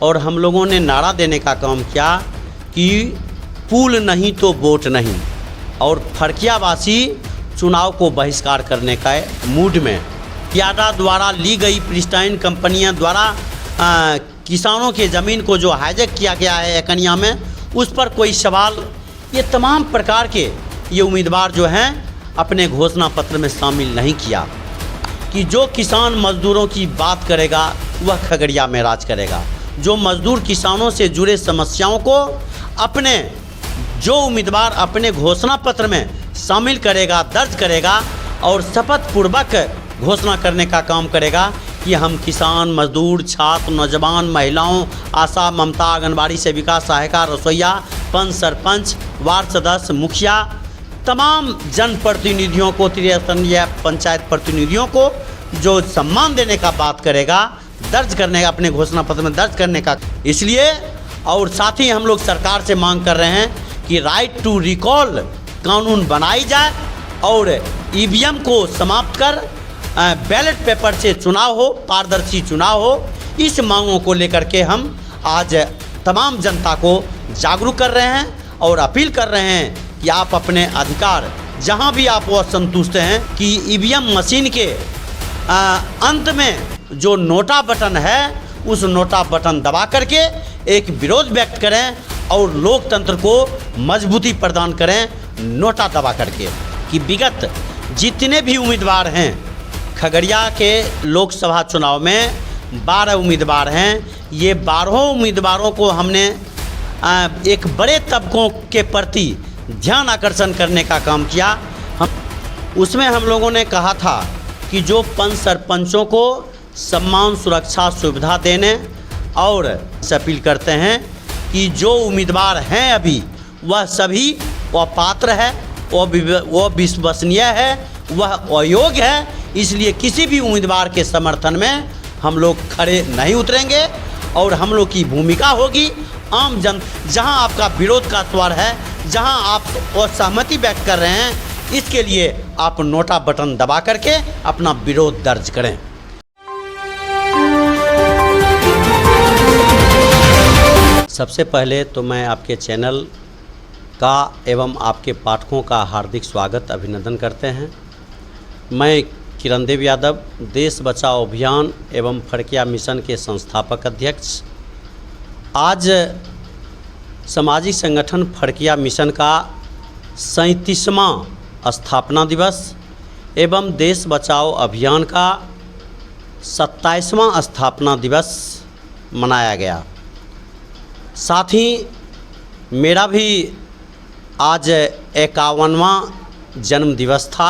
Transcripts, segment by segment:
और हम लोगों ने नारा देने का काम किया कि पुल नहीं तो वोट नहीं, और फड़कियावासी चुनाव को बहिष्कार करने का मूड में क्याडा द्वारा ली गई प्रिस्टाइन कंपनियां द्वारा किसानों के ज़मीन को जो हाईजैक किया गया है एकनिया में, उस पर कोई सवाल, ये तमाम प्रकार के ये उम्मीदवार जो हैं अपने घोषणा पत्र में शामिल नहीं किया कि जो किसान मजदूरों की बात करेगा वह खगड़िया में राज करेगा। जो मजदूर किसानों से जुड़े समस्याओं को अपने जो उम्मीदवार अपने घोषणा पत्र में शामिल करेगा, दर्ज करेगा और शपथ पूर्वक घोषणा करने का काम करेगा कि हम किसान, मजदूर, छात्र, नौजवान, महिलाओं, आशा, ममता, आंगनबाड़ी सेविका, सहायिका, रसोईया, पंच, सरपंच, वार्ड सदस्य, मुखिया, तमाम जनप्रतिनिधियों को, त्रिस्तरीय पंचायत प्रतिनिधियों को जो सम्मान देने का बात करेगा, दर्ज करने का, अपने घोषणा पत्र में दर्ज करने का। इसलिए और साथ ही हम लोग सरकार से मांग कर रहे हैं कि राइट टू रिकॉल कानून बनाई जाए और ईवीएम को समाप्त कर बैलेट पेपर से चुनाव हो, पारदर्शी चुनाव हो। इस मांगों को लेकर के हम आज तमाम जनता को जागरूक कर रहे हैं और अपील कर रहे हैं कि आप अपने अधिकार, जहां भी आप असंतुष्ट हैं कि ईवीएम मशीन के अंत में जो नोटा बटन है, उस नोटा बटन दबा करके एक विरोध व्यक्त करें और लोकतंत्र को मजबूती प्रदान करें नोटा दबा करके। कि विगत जितने भी उम्मीदवार हैं खगड़िया के लोकसभा चुनाव में 12 उम्मीदवार हैं, ये 12 उम्मीदवारों को हमने एक बड़े तबकों के प्रति ध्यान आकर्षण करने का काम किया। उसमें हम लोगों ने कहा था कि जो पंच सरपंचों को सम्मान, सुरक्षा, सुविधा देने और अपील करते हैं कि जो उम्मीदवार हैं अभी वह सभी अपात्र है, वह विश्वसनीय है, वह अयोग्य है। इसलिए किसी भी उम्मीदवार के समर्थन में हम लोग खड़े नहीं उतरेंगे और हम लोग की भूमिका होगी आम जन, जहां आपका विरोध का स्वर है, जहां आप असहमति व्यक्त कर रहे हैं, इसके लिए आप नोटा बटन दबा करके अपना विरोध दर्ज करें। सबसे पहले तो मैं आपके चैनल का एवं आपके पाठकों का हार्दिक स्वागत, अभिनंदन करते हैं। मैं किरण देव यादव, देश बचाओ अभियान एवं फड़किया मिशन के संस्थापक अध्यक्ष। आज सामाजिक संगठन फड़किया मिशन का 37वां स्थापना दिवस एवं देश बचाओ अभियान का 27वां स्थापना दिवस मनाया गया। साथ ही मेरा भी आज 51वां जन्म दिवस था।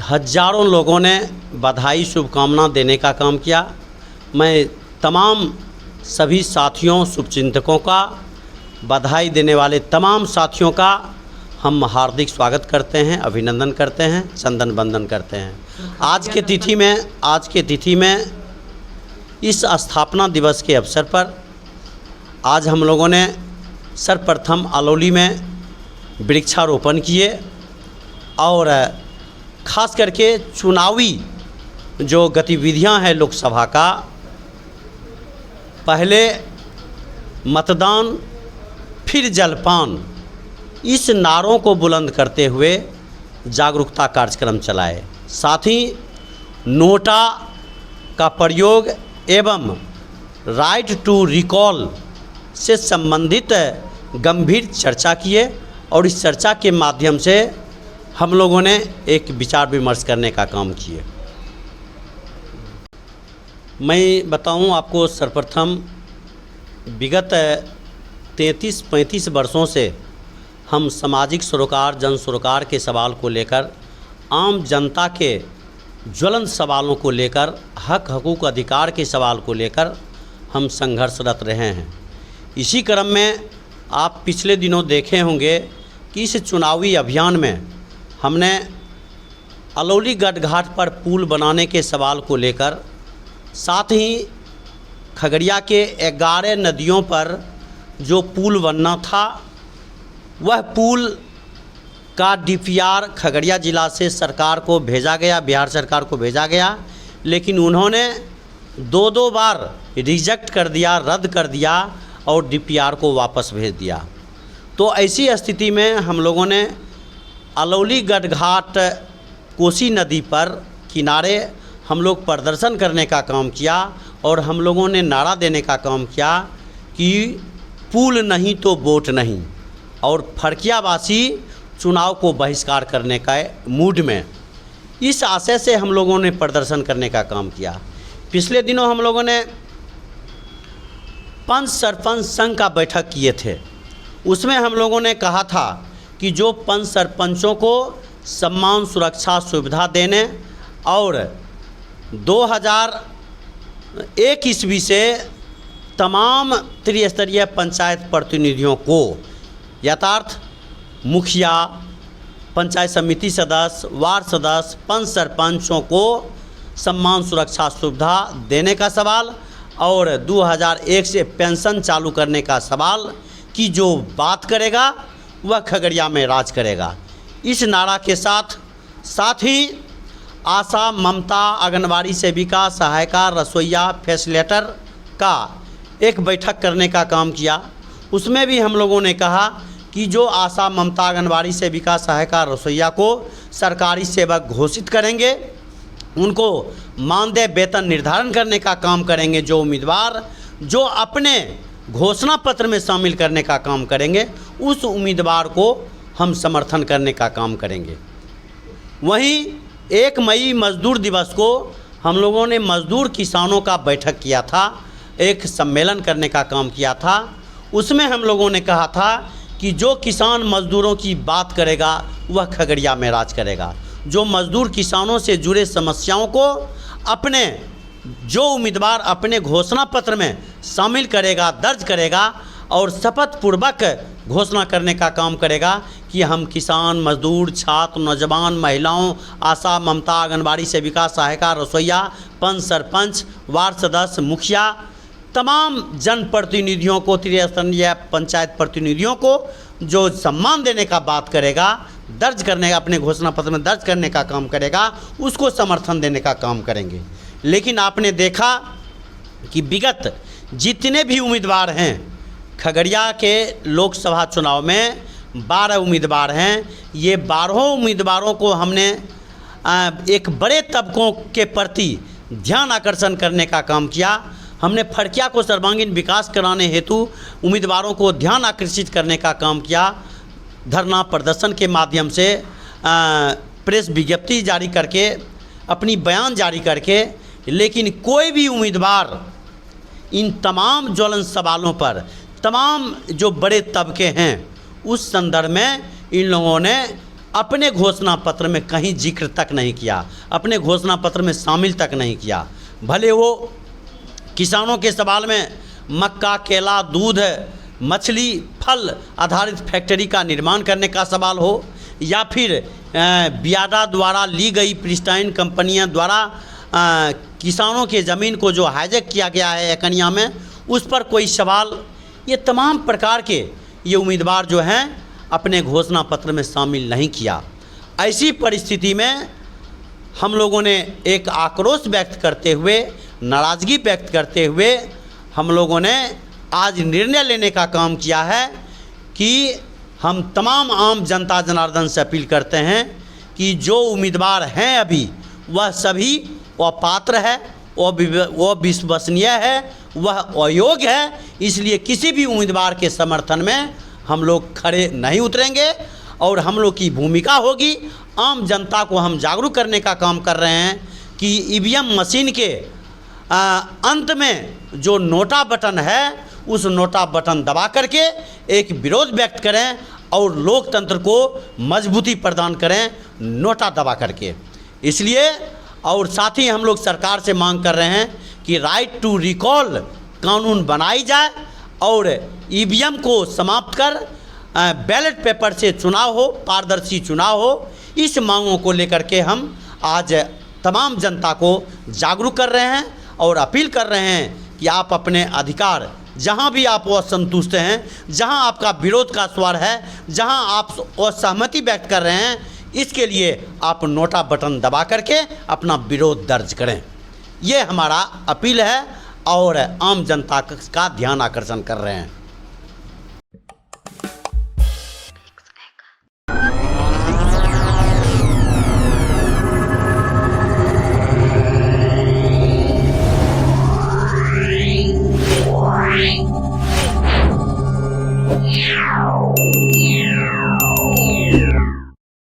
हजारों लोगों ने बधाई, शुभकामना देने का काम किया। मैं तमाम सभी साथियों, शुभचिंतकों का, बधाई देने वाले तमाम साथियों का हम हार्दिक स्वागत करते हैं, अभिनंदन करते हैं, चंदन बंदन करते हैं। आज के तिथि में इस स्थापना दिवस के अवसर पर आज हम लोगों ने सर्वप्रथम अलौली में वृक्षारोपण किए और खास करके चुनावी जो गतिविधियां हैं लोकसभा का, पहले मतदान फिर जलपान, इस नारों को बुलंद करते हुए जागरूकता कार्यक्रम चलाए। साथ ही नोटा का प्रयोग एवं राइट टू रिकॉल से संबंधित गंभीर चर्चा किए और इस चर्चा के माध्यम से हम लोगों ने एक विचार विमर्श करने का काम किए। मैं बताऊं आपको, सर्वप्रथम विगत 33-35 वर्षों से हम सामाजिक सरोकार, जन सरोकार के सवाल को लेकर, आम जनता के ज्वलंत सवालों को लेकर, हक हकूक़ अधिकार के सवाल को लेकर हम संघर्षरत रहे हैं। इसी क्रम में आप पिछले दिनों देखे होंगे कि इस चुनावी अभियान में हमने अलौली गढ़ घाट पर पुल बनाने के सवाल को लेकर, साथ ही खगड़िया के 11 नदियों पर जो पुल बनना था, वह पुल का DPR खगड़िया ज़िला से सरकार को भेजा गया, बिहार सरकार को भेजा गया, लेकिन उन्होंने दो बार रिजेक्ट कर दिया, रद्द कर दिया और डीपीआर को वापस भेज दिया। तो ऐसी स्थिति में हम लोगों ने अलौली गढ़घाट कोसी नदी पर किनारे हम लोग प्रदर्शन करने का काम किया और हम लोगों ने नारा देने का काम किया कि पुल नहीं तो वोट नहीं, और फड़कियावासी चुनाव को बहिष्कार करने का मूड में, इस आशय से हम लोगों ने प्रदर्शन करने का काम किया। पिछले दिनों हम लोगों ने पंच सरपंच संघ का बैठक किए थे। उसमें हम लोगों ने कहा था कि जो पंच सरपंचों को सम्मान सुरक्षा सुविधा देने और 2001 ईस्वी से तमाम त्रिस्तरीय पंचायत प्रतिनिधियों को यथार्थ मुखिया, पंचायत समिति सदस्य, वार्ड सदस्य, पंच सरपंचों को सम्मान सुरक्षा सुविधा देने का सवाल और 2001 से पेंशन चालू करने का सवाल कि जो बात करेगा वह खगड़िया में राज करेगा। इस नारा के साथ ही आशा, ममता, आंगनबाड़ी सेविका, सहायिका, रसोइया, फैसिलिटेटर का एक बैठक करने का काम किया। उसमें भी हम लोगों ने कहा कि जो आशा, ममता, आंगनबाड़ी सेविका, सहायिका, रसोइया को सरकारी सेवक घोषित करेंगे, उनको मानदेय वेतन निर्धारण करने का काम करेंगे। जो उम्मीदवार जो अपने घोषणा पत्र में शामिल करने का काम करेंगे, उस उम्मीदवार को हम समर्थन करने का काम करेंगे। वहीं 1 मई मजदूर दिवस को हम लोगों ने मजदूर किसानों का बैठक किया था, एक सम्मेलन करने का काम किया था। उसमें हम लोगों ने कहा था कि जो किसान मजदूरों की बात करेगा वह खगड़िया में राज करेगा। जो मजदूर किसानों से जुड़े समस्याओं को अपने जो उम्मीदवार अपने घोषणा पत्र में शामिल करेगा, दर्ज करेगा और शपथ पूर्वक घोषणा करने का काम करेगा कि हम किसान, मजदूर, छात्र, नौजवान, महिलाओं, आशा, ममता, आंगनबाड़ी सेविका, सहायिका, रसोइया, पंच सरपंच, वार्ड सदस्य, मुखिया, तमाम जनप्रतिनिधियों को, त्रिस्तरीय पंचायत प्रतिनिधियों को जो सम्मान देने का बात करेगा, दर्ज करने का, अपने घोषणा पत्र में दर्ज करने का काम करेगा, उसको समर्थन देने का काम करेंगे। लेकिन आपने देखा कि विगत जितने भी उम्मीदवार हैं खगड़िया के लोकसभा चुनाव में 12 उम्मीदवार हैं, ये 12 उम्मीदवारों को हमने एक बड़े तबकों के प्रति ध्यान आकर्षण करने का काम किया। हमने फड़किया को सर्वांगीण विकास कराने हेतु उम्मीदवारों को ध्यान आकर्षित करने का काम किया। धरना प्रदर्शन के माध्यम से, प्रेस विज्ञप्ति जारी करके, अपनी बयान जारी करके, लेकिन कोई भी उम्मीदवार इन तमाम ज्वलन सवालों पर, तमाम जो बड़े तबके हैं, उस संदर्भ में इन लोगों ने अपने घोषणा पत्र में कहीं जिक्र तक नहीं किया, अपने घोषणा पत्र में शामिल तक नहीं किया। भले वो किसानों के सवाल में मक्का, केला, दूध, मछली, फल आधारित फैक्ट्री का निर्माण करने का सवाल हो, या फिर बियाडा द्वारा ली गई प्रिस्टाइन कंपनियां द्वारा किसानों के ज़मीन को जो हाईजैक किया गया है एकनिया में, उस पर कोई सवाल, ये तमाम प्रकार के ये उम्मीदवार जो हैं अपने घोषणा पत्र में शामिल नहीं किया। ऐसी परिस्थिति में हम लोगों ने एक आक्रोश व्यक्त करते हुए, नाराज़गी व्यक्त करते हुए हम लोगों ने आज निर्णय लेने का काम किया है कि हम तमाम आम जनता जनार्दन से अपील करते हैं कि जो उम्मीदवार हैं अभी, वह सभी अपात्र है, वह विश्वसनीय है, वह अयोग्य है। इसलिए किसी भी उम्मीदवार के समर्थन में हम लोग खड़े नहीं उतरेंगे और हम लोग की भूमिका होगी, आम जनता को हम जागरूक करने का काम कर रहे हैं कि ईवीएम मशीन के अंत में जो नोटा बटन है, उस नोटा बटन दबा करके एक विरोध व्यक्त करें और लोकतंत्र को मजबूती प्रदान करें नोटा दबा करके। इसलिए और साथ ही हम लोग सरकार से मांग कर रहे हैं कि राइट टू रिकॉल कानून बनाई जाए और ईवीएम को समाप्त कर बैलेट पेपर से चुनाव हो, पारदर्शी चुनाव हो। इस मांगों को लेकर के हम आज तमाम जनता को जागरूक कर रहे हैं और अपील कर रहे हैं कि आप अपने अधिकार, जहां भी आप असंतुष्ट हैं, जहां आपका विरोध का स्वर है, जहां आप असहमति व्यक्त कर रहे हैं, इसके लिए आप नोटा बटन दबा करके अपना विरोध दर्ज करें। ये हमारा अपील है और आम जनता का ध्यान आकर्षण कर रहे हैं।